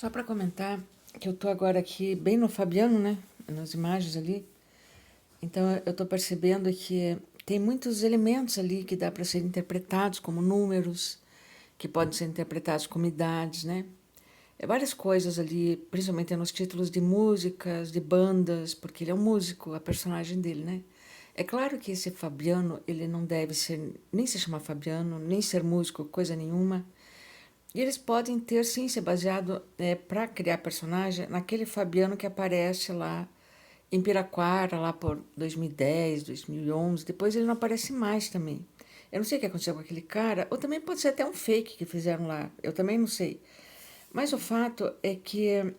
Só para comentar que eu tô agora aqui bem no Fabiano, né? Nas imagens ali. Então eu tô percebendo que tem muitos elementos ali que dá para ser interpretados como números, que podem ser interpretados como idades, né? É várias coisas ali, principalmente nos títulos de músicas, de bandas, porque ele é um músico, a personagem dele, né? É claro que esse Fabiano, ele não deve ser, nem se chamar Fabiano, nem ser músico, coisa nenhuma. E eles podem ter, sim, se baseado para criar personagem naquele Fabiano que aparece lá em Piraquara, lá por 2010, 2011. Depois ele não aparece mais também. Eu não sei o que aconteceu com aquele cara, ou também pode ser até um fake que fizeram lá, eu também não sei. Mas o fato é que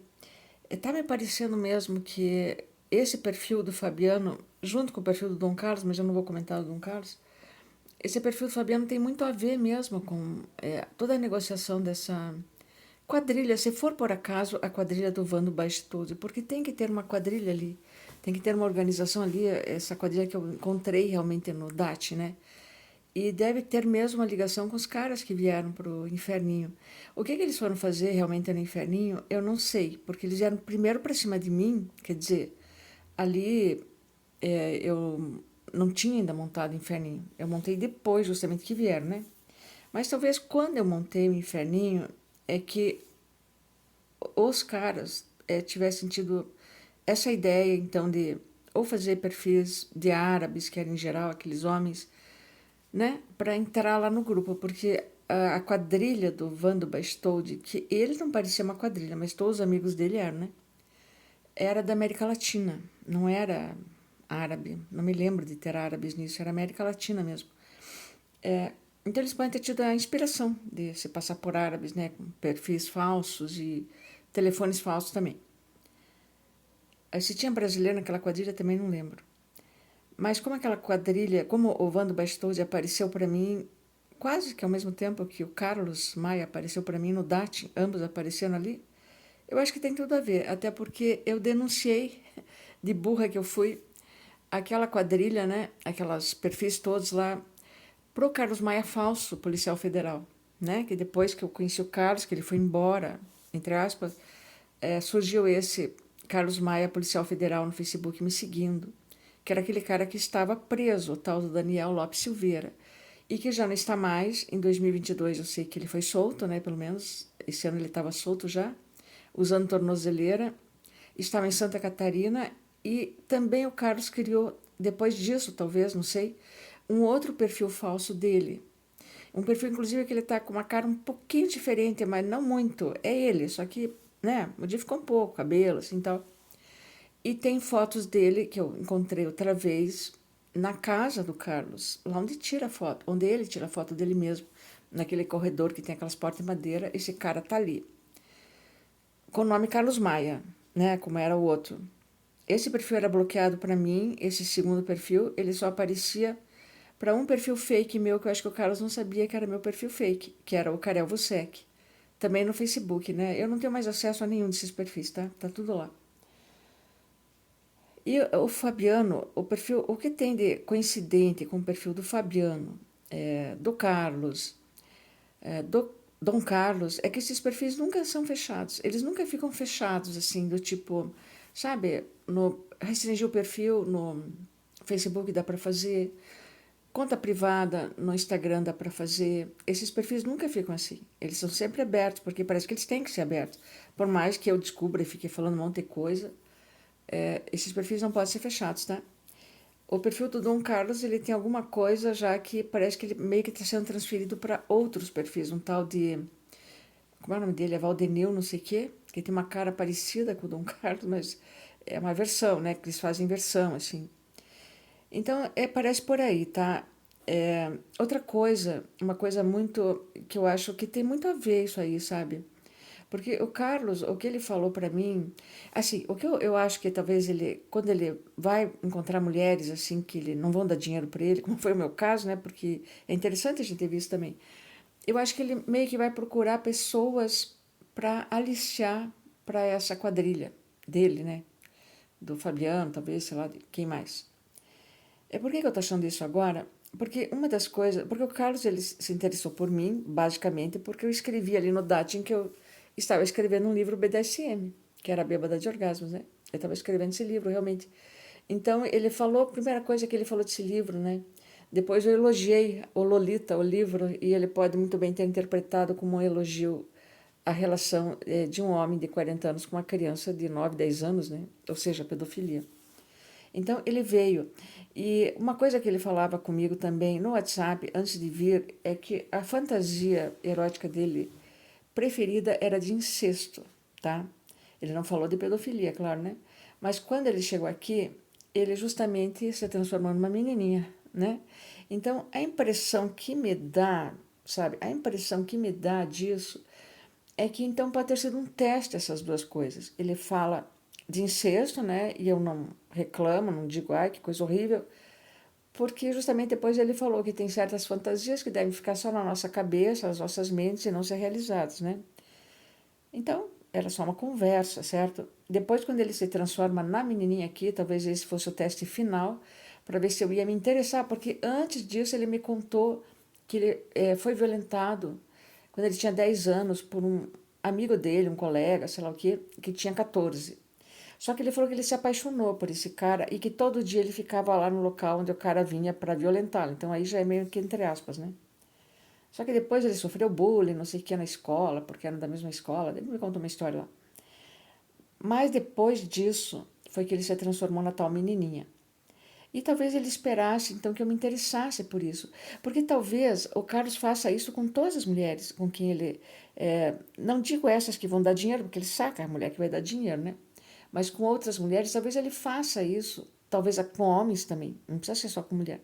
está me parecendo mesmo que esse perfil do Fabiano, junto com o perfil do Dom Carlos, mas eu não vou comentar o Dom Carlos, esse perfil do Fabiano tem muito a ver mesmo com toda a negociação dessa quadrilha. Se for por acaso a quadrilha do Vando Baixitude, porque tem que ter uma quadrilha ali, tem que ter uma organização ali, essa quadrilha que eu encontrei realmente no DAT, né? E deve ter mesmo uma ligação com os caras que vieram pro Inferninho. O que eles foram fazer realmente no Inferninho, eu não sei, porque eles vieram primeiro para cima de mim, quer dizer, ali eu não tinha ainda montado o Inferninho. Eu montei depois, justamente, que vieram, né? Mas talvez quando eu montei o Inferninho, é que os caras tivessem tido essa ideia, então, de ou fazer perfis de árabes, que eram em geral aqueles homens, né, para entrar lá no grupo, porque a quadrilha do Vando Bastoldi, que ele não parecia uma quadrilha, mas todos os amigos dele eram, né, era da América Latina, não era árabe, não me lembro de ter árabes nisso, era América Latina mesmo. Então eles podem ter tido a inspiração de se passar por árabes, né, com perfis falsos e telefones falsos também. Se tinha brasileiro naquela quadrilha, também não lembro. Mas como aquela quadrilha, como o Vando Bastose apareceu para mim quase que ao mesmo tempo que o Carlos Maia apareceu para mim no DAT, ambos apareceram ali, eu acho que tem tudo a ver, até porque eu denunciei, de burra que eu fui, aquela quadrilha, né, aquelas perfis todos lá, pro Carlos Maia falso, policial federal, né, que depois que eu conheci o Carlos, que ele foi embora, entre aspas, surgiu esse Carlos Maia, policial federal, no Facebook me seguindo, que era aquele cara que estava preso, o tal do Daniel Lopes Silveira, e que já não está mais. Em 2022 eu sei que ele foi solto, né? Pelo menos esse ano ele estava solto já, usando tornozeleira. Estava em Santa Catarina e também o Carlos criou, depois disso, talvez, não sei, um outro perfil falso dele. Um perfil, inclusive, que ele está com uma cara um pouquinho diferente, mas não muito. É ele, só que, né, modificou um pouco, cabelo, assim, tal. E tem fotos dele que eu encontrei outra vez na casa do Carlos, lá onde tira a foto, onde ele tira a foto dele mesmo, naquele corredor que tem aquelas portas de madeira. Esse cara tá ali, com o nome Carlos Maia, né, como era o outro. Esse perfil era bloqueado para mim, esse segundo perfil, ele só aparecia para um perfil fake meu, que eu acho que o Carlos não sabia que era meu perfil fake, que era o Karel Vucek. Também no Facebook, né? Eu não tenho mais acesso a nenhum desses perfis, tá? Tá tudo lá. E o Fabiano, o perfil, o que tem de coincidente com o perfil do Fabiano, do Carlos, do Dom Carlos, é que esses perfis nunca são fechados. Eles nunca ficam fechados, assim, do tipo, sabe, no, restringir o perfil no Facebook dá para fazer, conta privada no Instagram dá para fazer. Esses perfis nunca ficam assim. Eles são sempre abertos, porque parece que eles têm que ser abertos. Por mais que eu descubra e fique falando um monte de coisa, esses perfis não podem ser fechados, tá? O perfil do Dom Carlos, ele tem alguma coisa já que parece que ele meio que está sendo transferido para outros perfis. Um tal de... Como é o nome dele? É Valdeneu, não sei o quê. Que tem uma cara parecida com o Dom Carlos, mas é uma versão, né? Que eles fazem versão, assim. Então, parece por aí, tá? Outra coisa, uma coisa muito... Que eu acho que tem muito a ver isso aí, sabe? Porque o Carlos, o que ele falou para mim, assim, o que eu acho que talvez ele, quando ele vai encontrar mulheres assim que ele não vão dar dinheiro para ele, como foi o meu caso, né? Porque é interessante a gente ter visto também. Eu acho que ele meio que vai procurar pessoas para aliciar para essa quadrilha dele, né? Do Fabiano, talvez, sei lá, de quem mais. Por que eu tô achando isso agora? Porque uma das coisas. Porque o Carlos ele se interessou por mim, basicamente, porque eu escrevi ali no Dating que estava escrevendo um livro BDSM, que era Bêbada de Orgasmos, né? Ele estava escrevendo esse livro, realmente. Então, ele falou, a primeira coisa que ele falou desse livro, né? Depois eu elogiei o Lolita, o livro, e ele pode muito bem ter interpretado como um elogio a relação de um homem de 40 anos com uma criança de 9, 10 anos, né? Ou seja, pedofilia. Então ele veio. E uma coisa que ele falava comigo também no WhatsApp, antes de vir, é que a fantasia erótica dele preferida era de incesto, tá? Ele não falou de pedofilia, claro, né? Mas quando ele chegou aqui, ele justamente se transformou numa menininha, né? Então a impressão que me dá, sabe? A impressão que me dá disso é que então pode ter sido um teste essas duas coisas. Ele fala de incesto, né? E eu não reclamo, não digo, ai, que coisa horrível, porque justamente depois ele falou que tem certas fantasias que devem ficar só na nossa cabeça, nas nossas mentes e não ser realizadas, né? Então, era só uma conversa, certo? Depois, quando ele se transforma na menininha aqui, talvez esse fosse o teste final, para ver se eu ia me interessar, porque antes disso ele me contou que ele foi violentado quando ele tinha 10 anos por um amigo dele, um colega, sei lá o quê, que tinha 14. Só que ele falou que ele se apaixonou por esse cara e que todo dia ele ficava lá no local onde o cara vinha para violentá-lo. Então aí já é meio que entre aspas, né? Só que depois ele sofreu bullying, não sei o que, na escola, porque eram da mesma escola. Ele me contou uma história lá. Mas depois disso, foi que ele se transformou na tal menininha. E talvez ele esperasse, então, que eu me interessasse por isso. Porque talvez o Carlos faça isso com todas as mulheres com quem ele... não digo essas que vão dar dinheiro, porque ele saca a mulher que vai dar dinheiro, né? Mas com outras mulheres, talvez ele faça isso. Talvez com homens também. Não precisa ser só com mulher.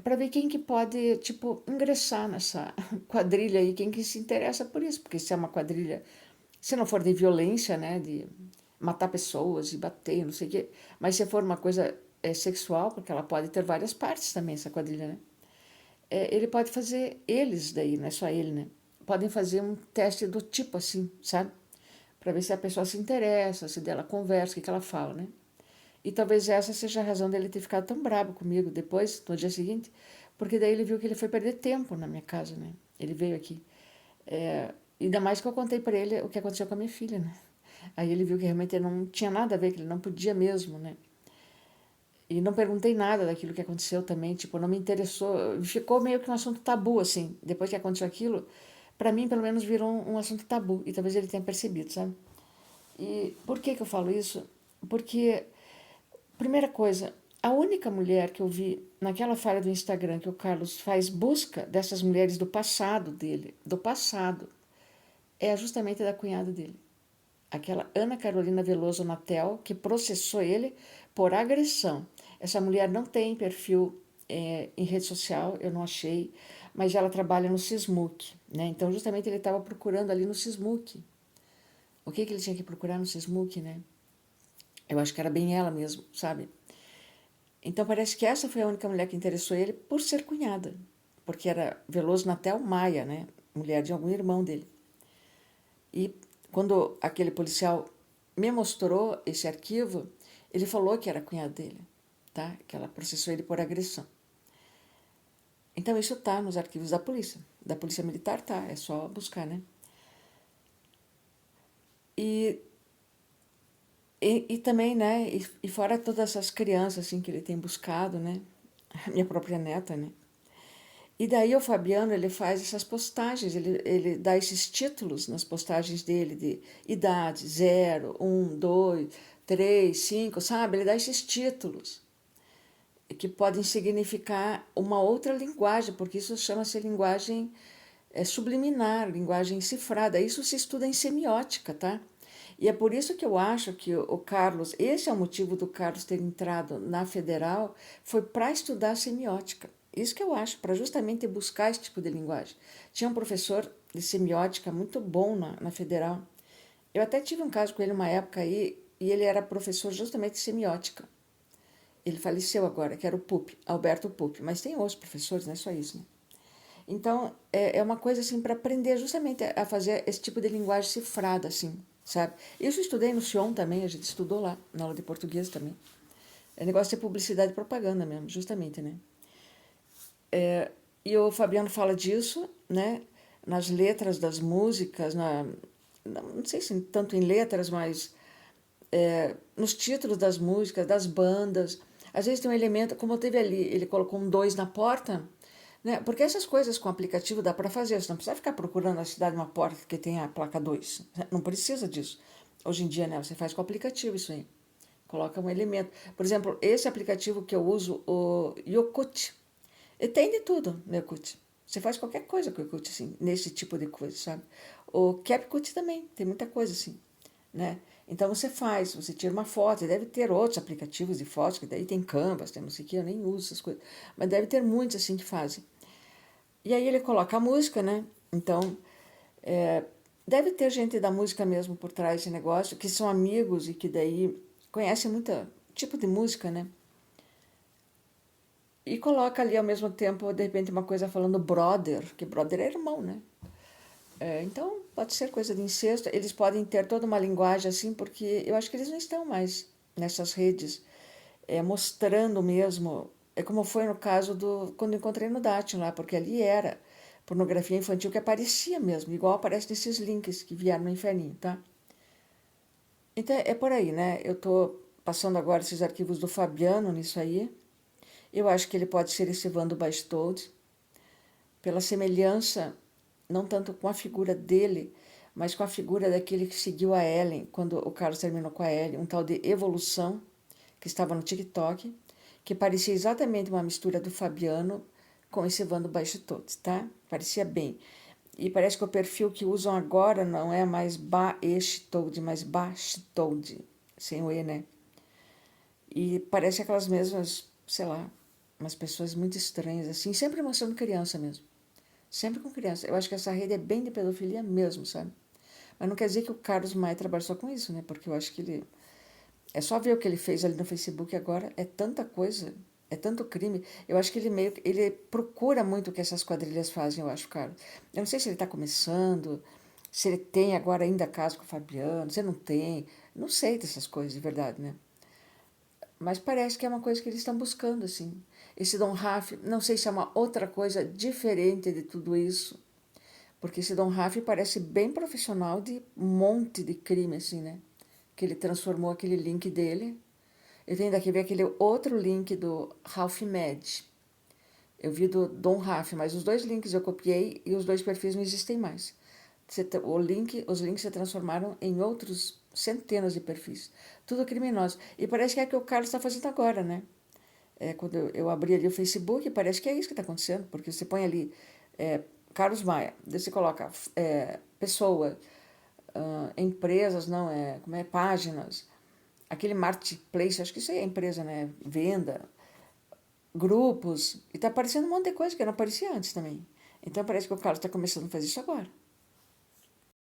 Para ver quem que pode, tipo, ingressar nessa quadrilha aí, quem que se interessa por isso. Porque se é uma quadrilha, se não for de violência, né, de matar pessoas e bater, não sei o quê, mas se for uma coisa sexual, porque ela pode ter várias partes também, essa quadrilha, né? Ele pode fazer, eles daí, não é só ele, né? Podem fazer um teste do tipo assim, sabe? Para ver se a pessoa se interessa, se dela conversa, o que, que ela fala, né? E talvez essa seja a razão dele ter ficado tão bravo comigo depois, no dia seguinte, porque daí ele viu que ele foi perder tempo na minha casa, né? Ele veio aqui. Ainda mais que eu contei para ele o que aconteceu com a minha filha, né? Aí ele viu que realmente não tinha nada a ver, que ele não podia mesmo, né? E não perguntei nada daquilo que aconteceu também, tipo, não me interessou. Ficou meio que um assunto tabu, assim. Depois que aconteceu aquilo, para mim, pelo menos, virou um assunto tabu. E talvez ele tenha percebido, sabe? E por que que eu falo isso? Porque, primeira coisa, a única mulher que eu vi naquela falha do Instagram que o Carlos faz busca dessas mulheres do passado dele, do passado, é justamente da cunhada dele. Aquela Ana Carolina Veloso Natel, que processou ele por agressão. Essa mulher não tem perfil em rede social, eu não achei, mas ela trabalha no Sismuc, né? Então, justamente, ele estava procurando ali no Sismuc. O que, que ele tinha que procurar no Sismuc, né? Eu acho que era bem ela mesmo, sabe? Então, parece que essa foi a única mulher que interessou ele por ser cunhada, porque era Veloso Natel Maia, né? Mulher de algum irmão dele. E quando aquele policial me mostrou esse arquivo, ele falou que era a cunhada dele, tá? Que ela processou ele por agressão. Então isso tá nos arquivos da polícia militar tá, é só buscar, né? E, e também, né? E fora todas essas crianças assim que ele tem buscado, né? Minha própria neta, né? E daí o Fabiano, ele faz essas postagens, ele dá esses títulos nas postagens dele de idade, 0, 1, 2, 3, 5, sabe? Ele dá esses títulos que podem significar uma outra linguagem, porque isso chama-se linguagem subliminar, linguagem cifrada. Isso se estuda em semiótica, tá? E é por isso que eu acho que o Carlos, esse é o motivo do Carlos ter entrado na Federal, foi para estudar semiótica. Isso que eu acho, para justamente buscar esse tipo de linguagem. Tinha um professor de semiótica muito bom na Federal. Eu até tive um caso com ele uma época aí, e ele era professor justamente de semiótica. Ele faleceu agora, que era o Pupi, Alberto Pupi, mas tem outros professores, não é só isso, né? Então, é uma coisa assim para aprender justamente a fazer esse tipo de linguagem cifrada, assim, sabe? Isso eu estudei no Sion também, a gente estudou lá, na aula de português também. É negócio de publicidade e propaganda mesmo, justamente, né? E o Fabiano fala disso, né? Nas letras das músicas, não sei se tanto em letras, mas nos títulos das músicas, das bandas. Às vezes tem um elemento, como teve ali, ele colocou um 2 na porta, né? Porque essas coisas com aplicativo dá para fazer, você não precisa ficar procurando na cidade uma porta que tem a placa 2. Não precisa disso. Hoje em dia, né, você faz com o aplicativo isso aí. Coloca um elemento. Por exemplo, esse aplicativo que eu uso, o Yokut, ele tem de tudo no Yokut. Você faz qualquer coisa com o Yokut, assim, nesse tipo de coisa, sabe? O CapCut também, tem muita coisa assim, né? Então você faz, você tira uma foto, deve ter outros aplicativos de fotos, que daí tem Canvas, tem não sei o que, eu nem uso essas coisas, mas deve ter muitos assim que fazem. E aí ele coloca a música, né? Então, é, deve ter gente da música mesmo por trás desse negócio, que são amigos e que daí conhecem muito tipo de música, né? E coloca ali ao mesmo tempo, de repente, uma coisa falando brother, que brother é irmão, né? Então, pode ser coisa de incesto. Eles podem ter toda uma linguagem assim, porque eu acho que eles não estão mais nessas redes mostrando mesmo. É como foi no caso do quando eu encontrei no Dating lá, porque ali era pornografia infantil que aparecia mesmo, igual aparece nesses links que vieram no inferninho, tá? Então é por aí, né? Eu tô passando agora esses arquivos do Fabiano nisso aí. Eu acho que ele pode ser esse Vando Bastode, pela semelhança, não tanto com a figura dele, mas com a figura daquele que seguiu a Ellen, quando o Carlos terminou com a Ellen, um tal de Evolução, que estava no TikTok, que parecia exatamente uma mistura do Fabiano com esse Vando Bastode, tá? Parecia bem. E parece que o perfil que usam agora não é mais Bastode, mas Bastode, sem o E, né? E parece aquelas mesmas, sei lá, umas pessoas muito estranhas, assim, sempre mostrando criança mesmo. Sempre com criança. Eu acho que essa rede é bem de pedofilia mesmo, sabe? Mas não quer dizer que o Carlos Maia trabalha só com isso, né? Porque eu acho que ele. É só ver o que ele fez ali no Facebook agora. É tanta coisa, é tanto crime. Eu acho que ele meio que. Ele procura muito o que essas quadrilhas fazem, eu acho, Carlos. Eu não sei se ele está começando, se ele tem agora ainda caso com o Fabiano, se ele não tem. Não sei dessas coisas de verdade, né? Mas parece que é uma coisa que eles estão buscando, assim. Esse Dom Raff, não sei se é uma outra coisa diferente de tudo isso, porque esse Dom Raff parece bem profissional de um monte de crime, assim, né? Que ele transformou aquele link dele. Eu tenho daqui ver aquele outro link do Ralph Med. Eu vi do Dom Raff, mas os dois links eu copiei e os dois perfis não existem mais. Os links se transformaram em outros centenas de perfis. Tudo criminoso. E parece que é o que o Carlos está fazendo agora, né? Quando eu abri ali o Facebook, parece que é isso que está acontecendo, porque você põe ali Carlos Maia, daí você coloca pessoa, empresas, não, como é, páginas, aquele marketplace, acho que isso aí é empresa, né? Venda, grupos, e está aparecendo um monte de coisa que não aparecia antes também. Então parece que o Carlos está começando a fazer isso agora.